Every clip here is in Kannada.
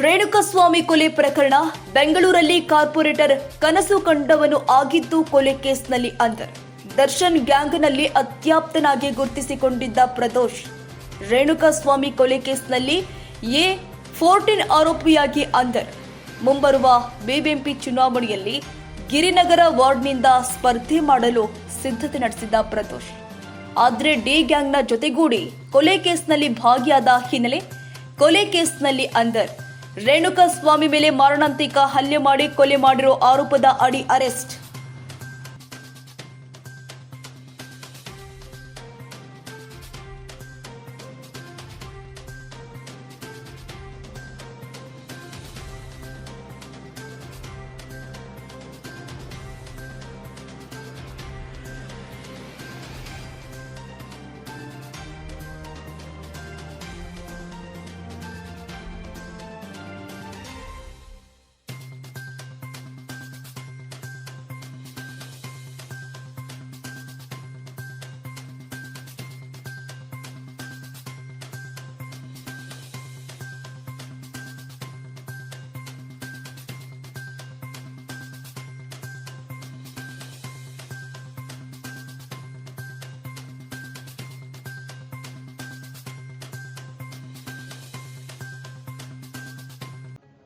ರೇಣುಕಸ್ವಾಮಿ ಕೊಲೆ ಪ್ರಕರಣ. ಬೆಂಗಳೂರಲ್ಲಿ ಕಾರ್ಪೊರೇಟರ್ ಕನಸು ಕಂಡವನು ಆಗಿದ್ದು ಕೊಲೆ ಕೇಸ್ನಲ್ಲಿ ಅಂದರ್. ದರ್ಶನ್ ಗ್ಯಾಂಗ್ನಲ್ಲಿ ಅತ್ಯಾಪ್ತನಾಗಿ ಗುರುತಿಸಿಕೊಂಡಿದ್ದ ಪ್ರದೋಷ್ ರೇಣುಕಸ್ವಾಮಿ ಕೊಲೆ ಕೇಸ್ನಲ್ಲಿ A14 ಆರೋಪಿಯಾಗಿ ಅಂದರ್. ಮುಂಬರುವ ಬಿಬಿಎಂಪಿ ಚುನಾವಣೆಯಲ್ಲಿ ಗಿರಿನಗರ ವಾರ್ಡ್ನಿಂದ ಸ್ಪರ್ಧೆ ಮಾಡಲು ಸಿದ್ಧತೆ ನಡೆಸಿದ್ದ ಪ್ರದೋಷ್ ಆದರೆ ಡಿ ಗ್ಯಾಂಗ್ನ ಜೊತೆಗೂಡಿ ಕೊಲೆ ಕೇಸ್ನಲ್ಲಿ ಭಾಗಿಯಾದ ಹಿನ್ನೆಲೆ ಕೊಲೆ ಕೇಸ್ನಲ್ಲಿ ಅಂದರ್. ರೇಣುಕಸ್ವಾಮಿ ಮೇಲೆ ಮಾರಣಾಂತಿಕ ಹಲ್ಲೆ ಮಾಡಿ ಕೊಲೆ ಮಾಡಿರೋ ಆರೋಪದ ಅಡಿ ಅರೆಸ್ಟ್.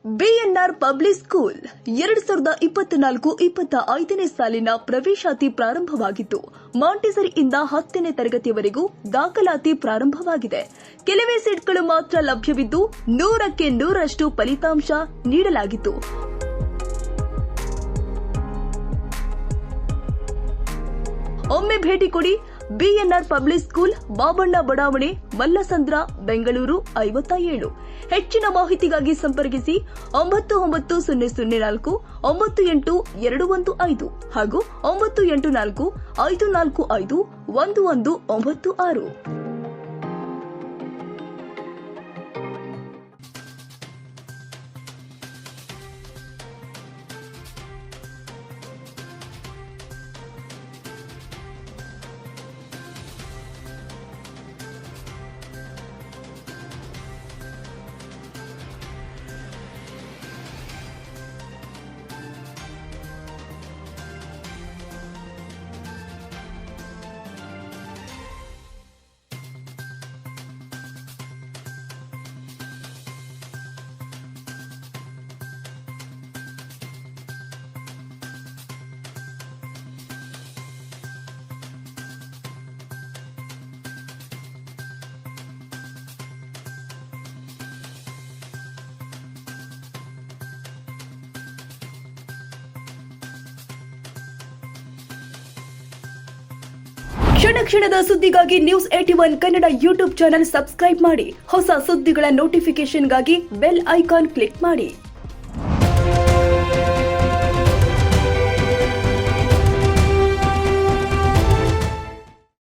ಬಿಎನ್ಆರ್ ಪಬ್ಲಿಕ್ ಸ್ಕೂಲ್ 2024-25ನೇ ಸಾಲಿನ ಪ್ರವೇಶಾತಿ ಪ್ರಾರಂಭವಾಗಿದ್ದು ಮಾಂಟೆಸರಿಯಿಂದ 10ನೇ ತರಗತಿಯವರೆಗೂ ದಾಖಲಾತಿ ಪ್ರಾರಂಭವಾಗಿದೆ. ಕೆಲವೇ ಸೀಟ್ಗಳು ಮಾತ್ರ ಲಭ್ಯವಿದ್ದು 100ಕ್ಕೆ 100ರಷ್ಟು ಫಲಿತಾಂಶ ನೀಡಲಾಗಿತ್ತು. ಒಮ್ಮೆ ಭೇಟಿ ಕೊಡಿ. ಬಿಎನ್ಆರ್ ಪಬ್ಲಿಕ್ ಸ್ಕೂಲ್, ಬಾಬಣ್ಣ ಬಡಾವಣೆ, ಮಲ್ಲಸಂದ್ರ, ಬೆಂಗಳೂರು 57. ಹೆಚ್ಚಿನ ಮಾಹಿತಿಗಾಗಿ ಸಂಪರ್ಕಿಸಿ 9900498215 ಹಾಗೂ 9845451196. ಕ್ಷಣದ ಸುದ್ದಿಗಾಗಿ News81 Kannada YouTube channel subscribe ಮಾಡಿ. ಹೊಸ ಸುದ್ದಿಗಳ ನೋಟಿಫಿಕೇಶನ್ಗಾಗಿ ಬೆಲ್ ಐಕಾನ್ ಕ್ಲಿಕ್ ಮಾಡಿ.